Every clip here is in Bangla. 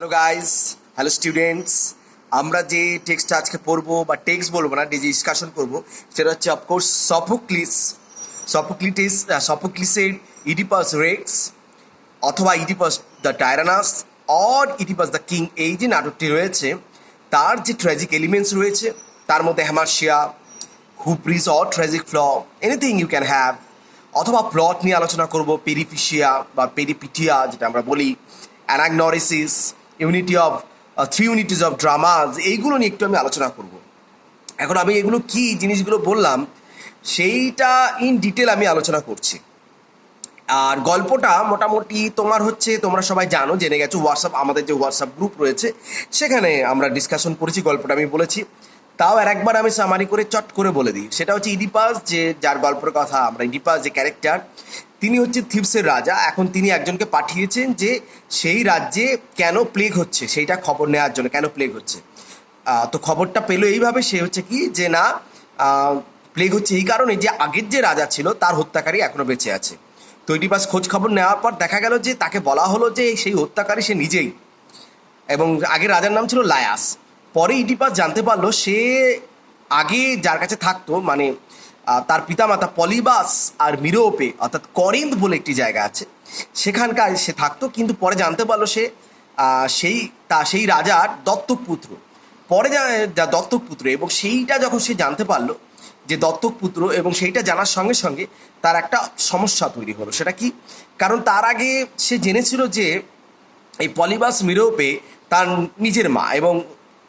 Hello guys, hello students. আমরা যে টেক্সটটা আজকে পড়বো বা টেক্সট বলবো না, যে ডিসকাশন করবো সেটা হচ্ছে অফকোর্স সফোক্লিসের ইডিপাস রেক্স অথবা Oedipus the Tyrannus or Oedipus the King. এই যে নাটকটি রয়েছে তার যে ট্র্যাজিক এলিমেন্টস রয়েছে তার মধ্যে hamartia, hubris or tragic flaw, anything you can have. অথবা প্লট নিয়ে আলোচনা করব, পেরিফিশিয়া বা পেরিপিটিয়া যেটা আমরা বলি, anagnorisis, unity of three unities of dramas, এইগুলো নিয়ে একটু আমি আলোচনা করব। এখন আমি এগুলো কি জিনিসগুলো বললাম সেইটা ইন ডিটেল আমি আলোচনা করছি। আর গল্পটা মোটামুটি তোমার হচ্ছে, তোমরা সবাই জেনে গেছো, আমাদের যে হোয়াটসঅ্যাপ গ্রুপ রয়েছে সেখানে আমরা ডিসকাশন করেছি, গল্পটা আমি বলেছি। তাও একবার আমি সামারি করে চট করে বলে দিই। সেটা হচ্ছে ইডিপাস, যে যার গল্পের কথা আমরা, ইডিপাস যে ক্যারেক্টার, তিনি হচ্ছে থিবসের রাজা। এখন তিনি একজনকে পাঠিয়েছেন যে সেই রাজ্যে কেন প্লেগ হচ্ছে সেইটা খবর নেওয়ার জন্য, কেন প্লেগ হচ্ছে। তো খবরটা পেলো এইভাবে, সে হচ্ছে কি যে না, প্লেগ হচ্ছে এই কারণে যে আগের যে রাজা ছিল তার হত্যাকারী এখনো বেঁচে আছে। তো ইডিপাস খোঁজ খবর নেওয়ার পর দেখা গেল যে তাকে বলা হলো যে সেই হত্যাকারী সে নিজেই, এবং আগের রাজার নাম ছিল লায়াস। পরে ইডিপাস জানতে পারলো সে আগে যার কাছে থাকতো, মানে তার পিতামাতা পলিবাস আর মিরোপে, অর্থাৎ করিন্থ বলে একটি জায়গা আছে, সেখানকার সে থাকতো। কিন্তু পরে জানতে পারলো সে সেই রাজার দত্তক পুত্র। পরে যা দত্তক পুত্র, এবং সেইটা যখন সে জানতে পারলো যে দত্তক পুত্র, এবং সেইটা জানার সঙ্গে সঙ্গে তার একটা সমস্যা তৈরি হলো। সেটা কি? কারণ তার আগে সে জেনেছিল যে এই পলিবাস মিরোপে তার নিজের মা, এবং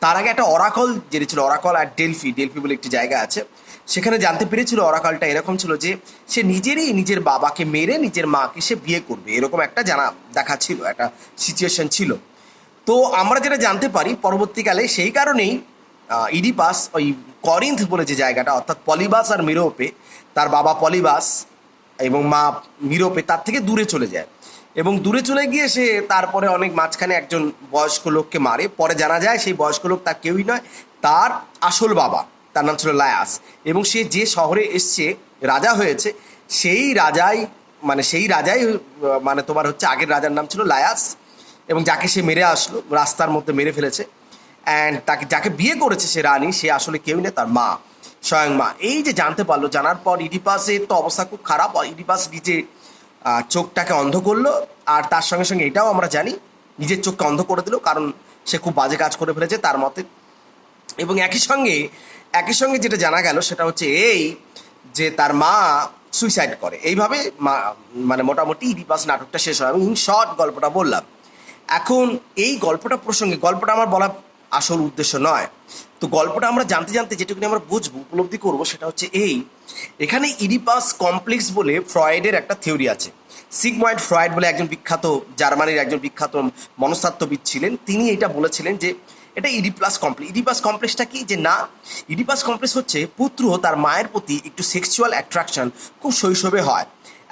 তার আগে একটা অরাকল জেনেছিল, অরাকল আর ডেলফি বলে একটি জায়গা আছে, সেখানে জানতে পেরেছিল অরাকলটা এরকম ছিল যে সে নিজের বাবাকে মেরে নিজের মাকে সে বিয়ে করবে, এরকম একটা দেখা ছিল, একটা সিচুয়েশন ছিল। তো আমরা যেটা জানতে পারি পরবর্তীকালে, সেই কারণেই ইডিপাস ওই করিন্থ বলে যে জায়গাটা, অর্থাৎ পলিবাস আর মিরোপে, তার বাবা পলিবাস এবং মা মিরোপে, তার থেকে দূরে চলে যায়। এবং দূরে চলে গিয়ে সে তারপরে অনেক মাঝখানে একজন বয়স্ক লোককে মারে। পরে জানা যায় সেই বয়স্ক লোক তার কেউই নয়, তার আসল বাবা, তার নাম ছিল লায়াস। এবং সে যে শহরে এসছে, রাজা হয়েছে, সেই রাজাই মানে তোমার হচ্ছে আগের রাজার নাম ছিল লায়াস, এবং যাকে সে মেরে আসলো, রাস্তার মধ্যে মেরে ফেলেছে। অ্যান্ড যাকে বিয়ে করেছে সে রানী, সে আসলে কেউই না, তার মা, স্বয়ং মা। এই যে জানতে পারলো, জানার পর ইডিপাসের তো অবস্থা খুব খারাপ। ইডিপাস নিজে চোখটাকে অন্ধ করলো, আর তার সঙ্গে সঙ্গে এটাও আমরা জানি নিজের চোখকে অন্ধ করে দিল, কারণ সে খুব বাজে কাজ করে ফেলেছে তার মতে। এবং একই সঙ্গে যেটা জানা গেল সেটা হচ্ছে এই যে তার মা সুইসাইড করে। এইভাবে মানে মোটামুটি ইডিপাস নাটকটা শেষ হয়। আমি ইন শর্ট গল্পটা বললাম। এখন এই গল্পটা প্রসঙ্গে, গল্পটা আমার বলা আসল উদ্দেশ্য নয়। তো গল্পটা আমরা জানতে জানতে যেটুকুনি আমরা বুঝবো, উপলব্ধি করবো, সেটা হচ্ছে এখানে ইডিপাস কমপ্লেক্স বলে ফ্রয়েডের একটা থিওরি আছে। সিগময়েড ফ্রয়েড বলে একজন বিখ্যাত, জার্মানির একজন বিখ্যাত মনস্তাত্ত্ববিদ ছিলেন। তিনি এটা বলেছিলেন যে এটা ইডিপাস কমপ্লেক্সটা কি, যে না, ইডিপাস কমপ্লেক্স হচ্ছে পুত্র তার মায়ের প্রতি একটু সেক্সুয়াল অ্যাট্রাকশন খুব শৈশবে হয়,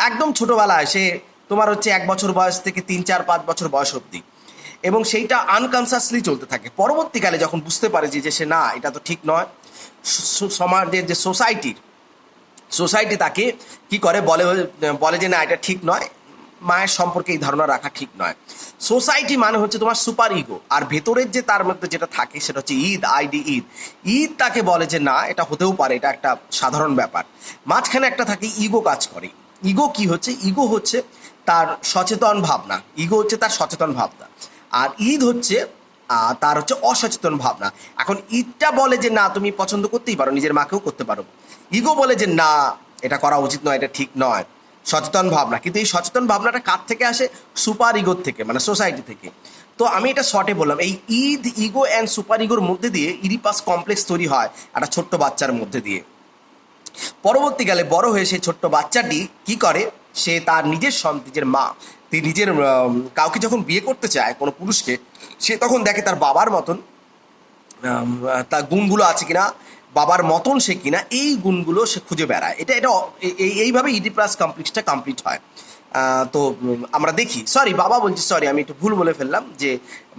একদম ছোটোবেলায়, সে তোমার হচ্ছে 1 বছর বয়স থেকে 3, 4, 5 বছর বয়স অবধি, এবং সেইটা আনকনসাসলি চলতে থাকে। পরবর্তীকালে যখন বুঝতে পারে যে সে না, এটা তো ঠিক নয়, সমাজের যে সোসাইটি তাকে কি করে, বলে যে না, এটা ঠিক নয়, মায়ের সম্পর্কে এই ধারণা রাখা ঠিক নয়। সোসাইটি মানে হচ্ছে তোমার সুপার ইগো, আর ভেতরের যে তার মধ্যে যেটা থাকে সেটা হচ্ছে ঈদ তাকে বলে যে না, এটা হতেও পারে, এটা একটা সাধারণ ব্যাপার। মাঝখানে একটা থাকে ইগো কাজ করে। ইগো হচ্ছে তার সচেতন ভাবনা, আর ঈদ হচ্ছে তার হচ্ছে অসচেতন ভাবনা। এখন ঈদটা বলে যে না, তুমি পছন্দ করতেই পারো, নিজের মাকেও করতে পারো। ইগো বলে যে না, এটা করা উচিত নয়, এটা ঠিক নয়, সচেতন ভাবনা। কিন্তু এই সচেতন ভাবনাটা কার থেকে আসে? সুপার ইগোর থেকে, মানে সোসাইটি থেকে। তো আমি এটা শর্টে বললাম, এই ইগো অ্যান্ড সুপার ইগোর মধ্যে দিয়ে ইডিপাস কমপ্লেক্স তৈরি হয় একটা ছোট্ট বাচ্চার মধ্যে দিয়ে। পরবর্তীকালে বড় হয়ে সেই ছোট্ট বাচ্চাটি কি করে, সে তার নিজের মা, নিজের কাউকে যখন বিয়ে করতে চায়, কোনো পুরুষকে, সে তখন দেখে তার বাবার মতন তার গুণগুলো আছে কিনা, বাবার মতন সে কিনা, এই গুণগুলো সে খুঁজে বেড়ায়। এইভাবে ইডিপাস কমপ্লেক্সটা কমপ্লিট হয়। তো আমরা দেখি, সরি আমি একটু ভুল বলে ফেললাম, যে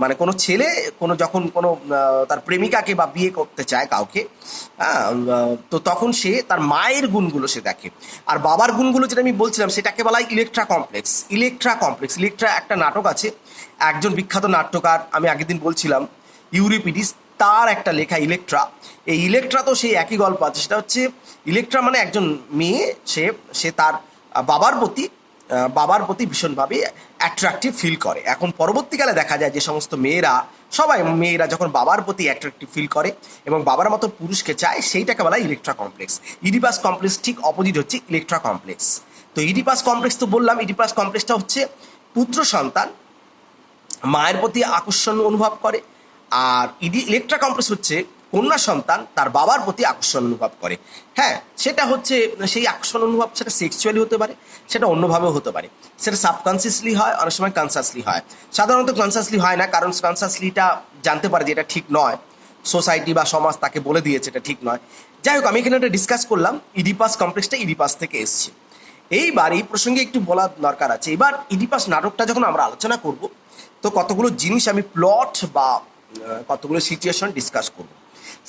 মানে কোনো ছেলে যখন কোনো তার প্রেমিকাকে বা বিয়ে করতে চায় কাউকে, তো তখন সে তার মায়ের গুণগুলো সে দেখে, আর বাবার গুণগুলো যেটা আমি বলছিলাম সেটাকে বলা হয় ইলেকট্রা একটা নাটক আছে, একজন বিখ্যাত নাট্যকার, আমি আগের দিন বলছিলাম ইউরিপিডিস, তার একটা লেখা ইলেকট্রা। এই ইলেকট্রা তো সেই একই গল্প আছে, সেটা হচ্ছে ইলেকট্রা মানে একজন মেয়ে, সে সে তার বাবার প্রতি ভীষণভাবে অ্যাট্রাকটিভ ফিল করে। এখন পরবর্তীকালে দেখা যায় যে সমস্ত মেয়েরা যখন বাবার প্রতি অ্যাট্রাকটিভ ফিল করে এবং বাবার মতো পুরুষকে চায়, সেইটাকে বলা হয় ইলেকট্রা কমপ্লেক্স। ইডিপাস কমপ্লেক্স ঠিক অপোজিট হচ্ছে ইলেকট্রা কমপ্লেক্স। তো ইডিপাস কমপ্লেক্স তো বললাম, ইডিপাস কমপ্লেক্সটা হচ্ছে পুত্র সন্তান মায়ের প্রতি আকর্ষণ অনুভব করে, আর ইলেকট্রা কমপ্লেক্স হচ্ছে কন্যা সন্তান তার বাবার প্রতি আকর্ষণ অনুভব করে। হ্যাঁ, সেটা হচ্ছে সেই আকর্ষণ অনুভব, সেটা সেক্সুয়ালি হতে পারে, সেটা অন্যভাবেও হতে পারে, সেটা সাবকনসিয়াসলি হয়, অনেক সময় কনসাসলি হয়। সাধারণত কনসাসলি হয় না, কারণ কনসাসলিটা জানতে পারে যে এটা ঠিক নয়, সোসাইটি বা সমাজ তাকে বলে দিয়েছে এটা ঠিক নয়। যাই হোক, আমি এখানে একটা ডিসকাস করলাম, ইডিপাস কমপ্লেক্সটা ইডিপাস থেকে এসছে। এইবার এই প্রসঙ্গে একটু বলা দরকার আছে। এবার ইডিপাস নাটকটা যখন আমরা আলোচনা করব, তো কতগুলো জিনিস আমি প্লট বা কতগুলো সিচুয়েশন ডিসকাস করব।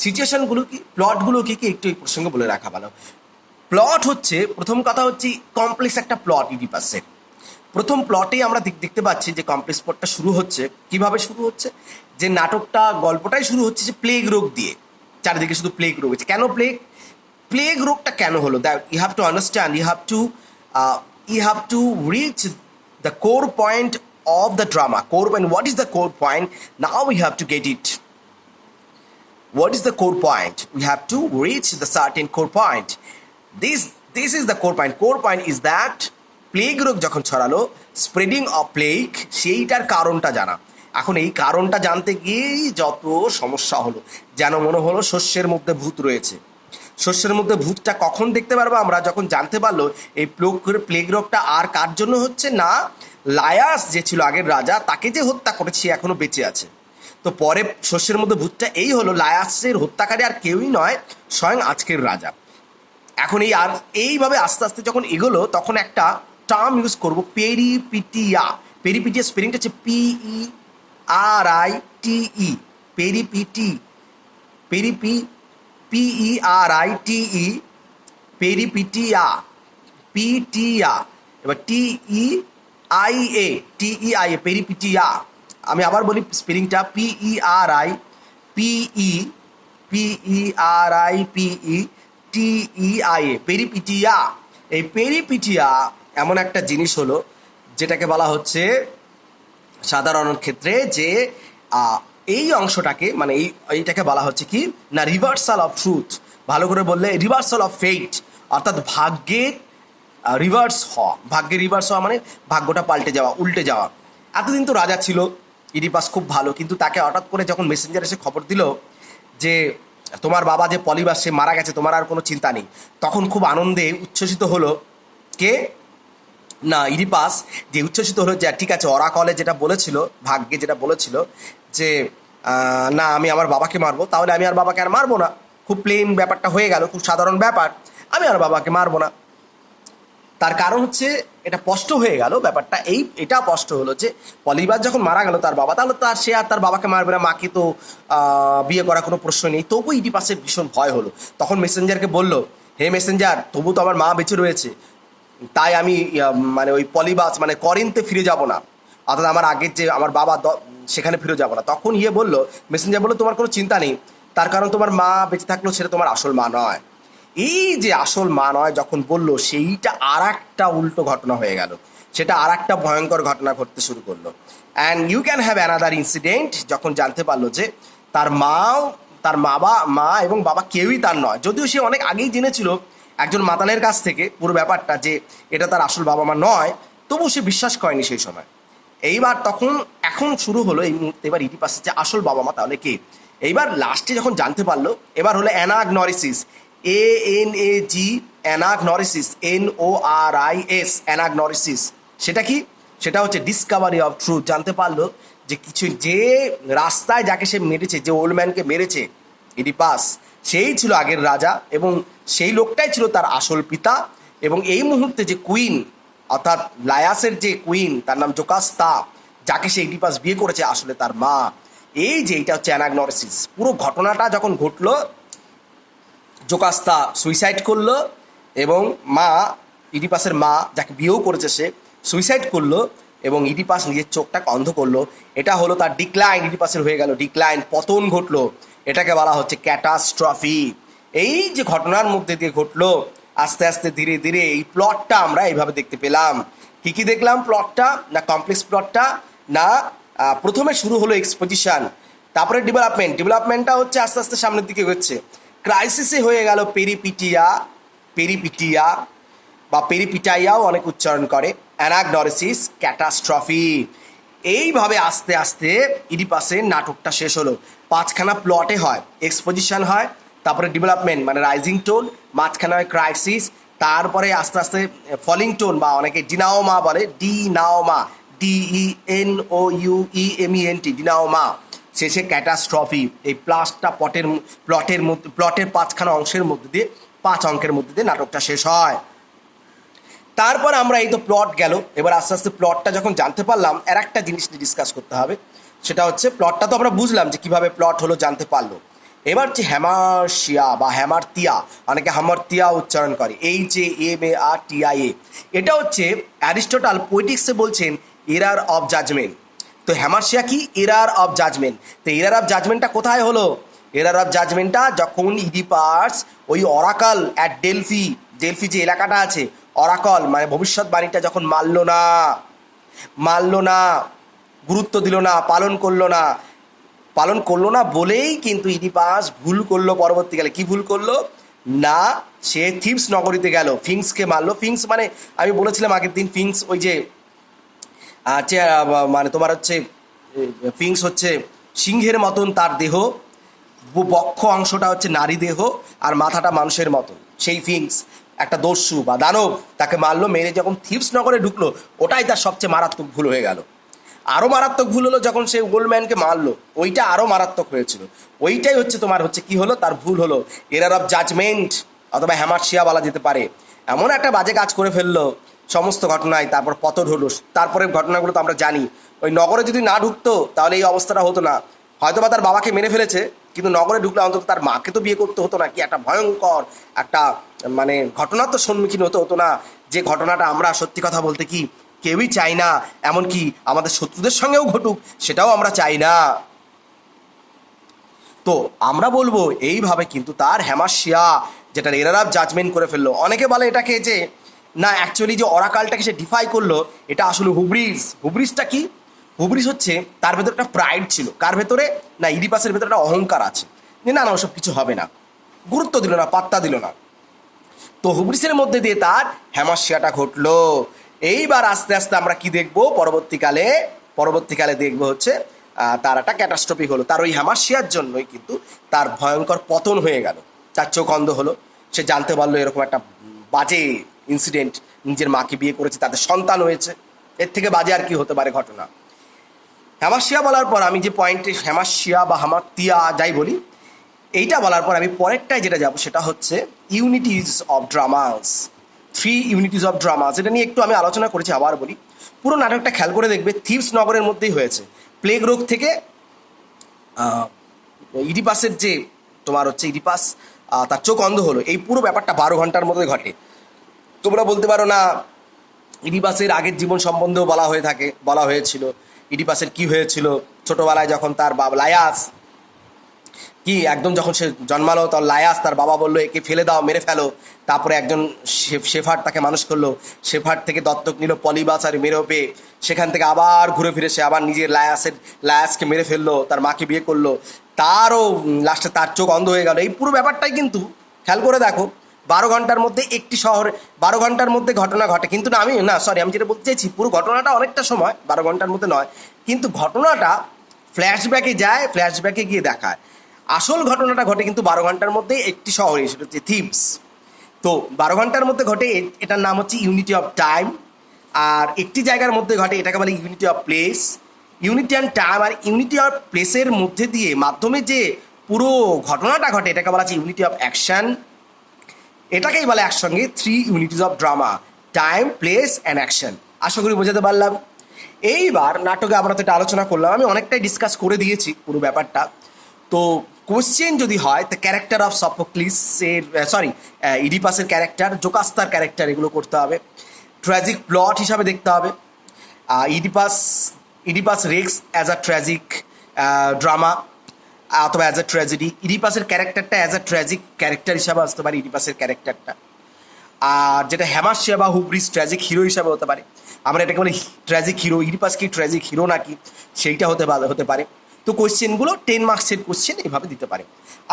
সিচুয়েশনগুলো কি, প্লটগুলো কি কি একটু এই প্রসঙ্গে বলে রাখা ভালো। প্লট হচ্ছে, প্রথম কথা হচ্ছে কমপ্লেক্স একটা প্লট ইডিপাসের। প্রথম প্লটেই আমরা দেখতে পাচ্ছি যে কমপ্লেক্স প্লটটা শুরু হচ্ছে কিভাবে শুরু হচ্ছে, যে নাটকটা গল্পটাই শুরু হচ্ছে যে প্লেগ রোগ দিয়ে, চারিদিকে শুধু প্লেগ রোগ হচ্ছে। কেন প্লেগ রোগটা কেন হলো, that you have to understand, you have to reach the core point of the drama. Core point, what is the core point? Now we have to get it. What is the core point? We have to reach the certain core point. This is the core point. Core point is that plague রোগ যখন ছড়ালো, স্প্রেডিং অফ প্লেগ, সেইটার কারণটা জানা। এখন এই কারণটা জানতে গিয়েই যত সমস্যা হলো, যেন মনে হলো শস্যের মধ্যে ভূত রয়েছে। শস্যের মধ্যে ভূতটা কখন দেখতে পারবো আমরা, যখন জানতে পারলো এই প্লেগ রোগটা আর কার জন্য হচ্ছে না, লায়াস যে ছিল আগের রাজা, তাকে যে হত্যা করেছে এখনো বেঁচে আছে। তো পরে শস্যের মধ্যে ভূতটা এই হলো, লায়াসের হত্যাকারী আর কেউই নয়, স্বয়ং আজকের রাজা। এখন এইভাবে আস্তে আস্তে যখন এগোলো, তখন একটা টার্ম ইউজ করবো, পেরিপিটিয়া। পেরিপিটিয়া স্পেলিংটা হচ্ছে PERITE, PERITE, পেরিপিটিয়া, পিটিয়া। এবার TEIA, পেরিপিটিয়া। আমি আবার বলি স্পেলিংটা, PERIPETEIA, পেরিপিটিয়া। এই পেরিপিটিয়া এমন একটা জিনিস হলো যেটাকে বলা হচ্ছে সাধারণ ক্ষেত্রে যে এই অংশটাকে, মানে এইটাকে বলা হচ্ছে কি না, রিভার্সাল অফ ট্রুথ। ভালো করে বললে রিভার্সাল অফ ফেট, অর্থাৎ ভাগ্যের রিভার্স হওয়া। ভাগ্যের রিভার্স হওয়া মানে ভাগ্যটা পাল্টে যাওয়া, উল্টে যাওয়া। এতদিন তো রাজা ছিল ইডিপাস, খুব ভালো, কিন্তু তাকে হঠাৎ করে যখন মেসেঞ্জার এসে খবর দিল যে তোমার বাবা যে পলিবাস, সে মারা গেছে, তোমার আর কোনো চিন্তা নেই, তখন খুব আনন্দে উচ্ছ্বসিত হলো কে না, ইডিপাস। যে উচ্ছ্বসিত হলো যে ঠিক আছে, অরাকলে যেটা বলেছিল, ভাগ্যে যেটা বলেছিল যে না আমি আমার বাবাকে মারবো, তাহলে আমি আর বাবাকে আর মারবো না। খুব প্লেন ব্যাপারটা হয়ে গেল, খুব সাধারণ ব্যাপার, আমি আর বাবাকে মারবো না। তার কারণ হচ্ছে এটা স্পষ্ট হয়ে গেল ব্যাপারটা, এটা স্পষ্ট হলো যে পলিবাস যখন মারা গেল তার বাবা, তাহলে সে আর তার বাবাকে মারবে না, মাকে তো বিয়ে করার কোনো প্রশ্ন নেই। তবু ইডিপাসের ভীষণ ভয় হলো। তখন মেসেঞ্জারকে বলল, হে মেসেঞ্জার, তবু তো আমার মা বেঁচে রয়েছে, তাই আমি মানে ওই পলিবাস মানে করিন্থে ফিরে যাব না, অর্থাৎ আমার আগের যে আমার বাবা সেখানে ফিরে যাব না। তখন মেসেঞ্জার বললো তোমার কোনো চিন্তা নেই, তার কারণ তোমার মা বেঁচে থাকলেও সেটা তোমার আসল মা নয়। এই যে আসল মা নয় যখন বললো, সেইটা আর একটা উল্টো ঘটনা হয়ে গেল, সেটা আর একটা ভয়ঙ্কর ঘটনা ঘটতে শুরু করলো। And you can have another incident, যখন জানতে পারলো যে তার মা এবং বাবা কেউই তার নয়। যদিও সে অনেক আগেই জেনেছিল একজন মাতালের কাছ থেকে পুরো ব্যাপারটা, যে এটা তার আসল বাবা মা নয়, তবু সে বিশ্বাস করেনি সেই সময়। এইবার এখন শুরু হলো এই মুহূর্তে, এবার ইডিপাসের যে আসল বাবা মা তাহলে কে। এইবার লাস্টে যখন জানতে পারলো, এবার হলো অ্যানাগনরিসিস, ANAG, অ্যানাগনরিসিস, NORIS, অ্যানাগনরিসিস। সেটা কি, সেটা হচ্ছে ডিসকভারি অফ ট্রুথ। জানতে পারলো যে যে রাস্তায় যাকে সে মেরেছে, যে ওল্ড ম্যানকে মেরেছে ইডিপাস, সেই ছিল আগের রাজা এবং সেই লোকটাই ছিল তার আসল পিতা। এবং এই মুহূর্তে যে কুইন, অর্থাৎ লায়াসের যে কুইন, তার নাম জোকাস্তা, যাকে সে ইডিপাস বিয়ে করেছে, আসলে তার মা। এইটা হচ্ছে অ্যানাগনরিসিস। পুরো ঘটনাটা যখন ঘটলো, জোকাস্তা সুইসাইড করলো এবং ইডিপাসের মা, যাকে বিয়েও করেছে, সে সুইসাইড করলো। এবং ইডিপাস নিজের চোখটাকে অন্ধ করলো। এটা হলো তার ডিক্লাইন, ইডিপাসের হয়ে গেল ডিক্লাইন, পতন ঘটলো। এটাকে বলা হচ্ছে ক্যাটাস্ট্রফি। এই যে ঘটনার মধ্যে দিয়ে ঘটলো, আস্তে আস্তে ধীরে ধীরে এই প্লটটা আমরা এইভাবে দেখতে পেলাম। কি কি দেখলাম প্লটটা? না কমপ্লেক্স প্লটটা, না প্রথমে শুরু হলো এক্সপোজিশন, তারপরে ডেভেলপমেন্টটা হচ্ছে আস্তে আস্তে সামনের দিকে হচ্ছে। ক্রাইসিসে হয়ে গেল পেরিপিটিয়া, পেরিপিটিয়া বা পেরিপিটাইয়াও অনেক উচ্চারণ করে, অ্যানাগনরেসিস, ক্যাটাস্ট্রফি। এইভাবে আস্তে আস্তে ইডিপাসের নাটকটা শেষ হলো। 5খানা প্লটে হয়, এক্সপোজিশন হয়, তারপরে ডেভেলপমেন্ট মানে রাইজিং টোন, মাঝখানে হয় ক্রাইসিস, তারপরে আস্তে আস্তে ফলিং টোন বা অনেকে ডিনাওমা বলে, ডিনাওমা, DENOUEMENT, ডিনাওমা, শেষে ক্যাটাস্ট্রফি। এই প্লটের 5খানা অংশের মধ্যে দিয়ে 5 অঙ্কের মধ্যে দিয়ে নাটকটা শেষ হয়। তারপর আমরা এই তো প্লট গেল, এবার আস্তে আস্তে প্লটটা যখন জানতে পারলাম, আর একটা জিনিস নিয়ে ডিসকাস করতে হবে, সেটা হচ্ছে প্লটটা তো আমরা বুঝলাম যে কিভাবে প্লট হলো, জানতে পারলো। এবার যে হ্যামারশিয়া বা হ্যামারতিয়া, অনেকে হামারতিয়া উচ্চারণ করে, HAMARTIA, এটা হচ্ছে অ্যারিস্টটল পোয়েটিক্সে বলছেন এরার অফ জাজমেন্ট। তো হ্যামারশিয়া কি? Error of judgement. তো এরার অফ জাজমেন্টটা কোথায় হলো? এরার অফ জাজমেন্টটা যখন ইডিপাস ওই অরাকাল অ্যাট ডেলফি, ডেলফি যে এলাকাটা আছে, অরাকল মানে ভবিষ্যৎবাণীটা যখন মানলো না, গুরুত্ব দিল না, পালন করলো না বলেই কিন্তু ইডিপাস ভুল করলো পরবর্তীকালে। কি ভুল করলো? না, সে থিবস নগরীতে গেল, ফিংসকে মারলো। ফিংস মানে আমি বলেছিলাম আগের দিন, ফিংস ওই যে মানে তোমার হচ্ছে ফিংস হচ্ছে সিংহের মতন তার দেহ, বক্ষ অংশটা হচ্ছে নারী দেহ, আর মাথাটা মানুষের মতন। সেই ফিংস একটা দস্যু বা দানব, তাকে মারলো, মেরে যখন থিবস নগরে ঢুকলো, ওটাই তার সবচেয়ে মারাত্মক ভুল হয়ে গেল। আরও মারাত্মক ভুল হলো যখন সে গোল্ডম্যানকে মারলো, ওইটা আরও মারাত্মক হয়েছিল। ওইটাই হচ্ছে তোমার হচ্ছে কি হলো, তার ভুল হলো, এরার অফ জাজমেন্ট অথবা হ্যামারশিয়া বলা যেতে পারে। এমন একটা বাজে কাজ করে ফেললো সমস্ত ঘটনায়, তারপর পতন হলো। তারপরে ঘটনাগুলো তো আমরা জানি, ওই নগরে যদি না ঢুকতো তাহলে এই অবস্থাটা হতো না। হয়তো বা তার বাবাকে মেরে ফেলেছে, কিন্তু নগরে ঢুকলে অন্তত তার মাকে তো বিয়ে করতে হতো না। কি একটা ভয়ঙ্কর একটা মানে ঘটনার তো সম্মুখীন হতো না, যে ঘটনাটা আমরা সত্যি কথা বলতে কি কেউই চাই না। এমনকি আমাদের শত্রুদের সঙ্গেও ঘটুক, সেটাও আমরা চাই না। তো আমরা বলবো এইভাবে কিন্তু তার হ্যামারশিয়া, যেটা এরার অফ জাজমেন্ট করে ফেললো। অনেকে বলে এটাকে যে না, অ্যাকচুয়ালি যে অরাকালটাকে সে ডিফাই করলো, এটা আসলে হুব্রিস। হুব্রিসটা কি? হুব্রিস হচ্ছে তার ভেতরে একটা প্রাইড ছিল। কার ভেতরে? না, ইডিপাসের ভেতরে একটা অহংকার আছে, যে না না ওসব কিছু হবে না, গুরুত্ব দিল না, পাত্তা দিল না। তো হুব্রিসের মধ্যে দিয়ে তার হ্যামারশিয়াটা ঘটলো। এইবার আস্তে আস্তে আমরা কি দেখবো পরবর্তীকালে দেখবো হচ্ছে তার একটা ক্যাটাস্ট্রফি হলো। তার ওই হ্যামারশিয়ার জন্যই কিন্তু তার ভয়ঙ্কর পতন হয়ে গেল, তার চোখ অন্ধ হলো। সে জানতে পারলো এরকম একটা বাজে ইনসিডেন্ট, নিজের মাকে বিয়ে করেছে, তাদের সন্তান হয়েছে, এর থেকে বাজে আর কি হতে পারে ঘটনা। হ্যামারশিয়া বলার পর আমি যে পয়েন্টে হ্যামারশিয়া বা হামারতিয়া যাই বলি, এইটা বলার পর আমি পরেরটায় যেটা যাব সেটা হচ্ছে ইউনিটিজ of dramas. 3 unities of dramas, এটা নিয়ে একটু আমি আলোচনা করেছি, আবার বলি। পুরো নাটকটা খেয়াল করে দেখবে থিবস নগরের মধ্যেই হয়েছে। প্লেগ রোগ থেকে ইডিপাসের যে তোমার হচ্ছে ইডিপাস তার চোখ অন্ধ হলো, এই পুরো ব্যাপারটা 12 ঘন্টার মধ্যে ঘটে। তোমরা বলতে পারো না ইডিপাসের আগের জীবন সম্বন্ধেও বলা হয়েছিল ইডিপাসের কি হয়েছিল ছোটবেলায়, যখন তার বাবা লায়াস কি একদম যখন সে জন্মালো, তখন লায়াস তার বাবা বললো একে ফেলে দাও, মেরে ফেলো। তারপরে একজন শেফার্ড তাকে মানুষ করলো, শেফার্ড থেকে দত্তক নিল পলিবাস আর মেরোপে। সেখান থেকে আবার ঘুরে ফিরে সে আবার নিজের লায়াসকে মেরে ফেললো, তার মাকে বিয়ে করলো, তারও লাস্টে তার চোখ অন্ধ হয়ে গেল। এই পুরো ব্যাপারটাই কিন্তু খেয়াল করে দেখো 12 ঘন্টার মধ্যে একটি শহরে 12 ঘন্টার মধ্যে ঘটনা ঘটে। কিন্তু না, আমি যেটা বলতে চাইছি, পুরো ঘটনাটা অনেকটা সময়, 12 ঘন্টার মধ্যে নয়, কিন্তু ঘটনাটা ফ্ল্যাশব্যাকে যায়, ফ্ল্যাশব্যাকে গিয়ে দেখায়। আসল ঘটনাটা ঘটে কিন্তু 12 ঘন্টার মধ্যে একটি শহরে, সেটা হচ্ছে থিবস। তো 12 ঘন্টার মধ্যে ঘটে, এটার নাম হচ্ছে ইউনিটি অফ টাইম। আর একটি জায়গার মধ্যে ঘটে, এটাকে বলে unity of place. Unity and time আর ইউনিটি অফ প্লেসের মধ্যে দিয়ে মাধ্যমে যে পুরো ঘটনাটা ঘটে, এটাকে বলা হচ্ছে ইউনিটি অফ অ্যাকশন। এটাকেই বলে একসঙ্গে 3 unities of drama, time, place and action. আশা করি বোঝাতে পারলাম। এইবার নাটকে আমরা তো এটা আলোচনা করলাম, আমি অনেকটাই ডিসকাস করে দিয়েছি পুরো ব্যাপারটা। তো কোশ্চেন যদি হয়, তো ক্যারেক্টার অফ সফোক্লিসের ইডিপাসের ক্যারেক্টার, জোকাস্তার ক্যারেক্টার, এগুলো করতে হবে। ট্র্যাজিক প্লট হিসাবে দেখতে হবে। Oedipus Rex as a tragic drama অথবা অ্যাজ আ ট্র্যাজেডি। ইডিপাসের ক্যারেক্টারটা অ্যাজ আ ট্র্যাজিক ক্যারেক্টার হিসাবে আসতে পারে ইডিপাসের ক্যারেক্টারটা। আর যেটা হ্যামাসিয়া বা হুব্রিস ট্র্যাজিক হিরো হিসাবে হতে পারে, আমরা এটাকে বলি ট্র্যাজিক হিরো। ইডিপাস কি ট্র্যাজিক হিরো নাকি, সেইটা হতে পারে। তো কোয়েশ্চেনগুলো 10 মার্কসের কোয়েশ্চেন এইভাবে দিতে পারে।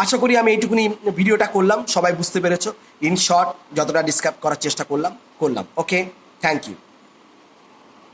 আশা করি আমি এইটুকুনি ভিডিওটা করলাম, সবাই বুঝতে পেরেছো। ইন শর্ট যতটা ডিসক্রাইব করার চেষ্টা করলাম। ওকে, থ্যাংক ইউ।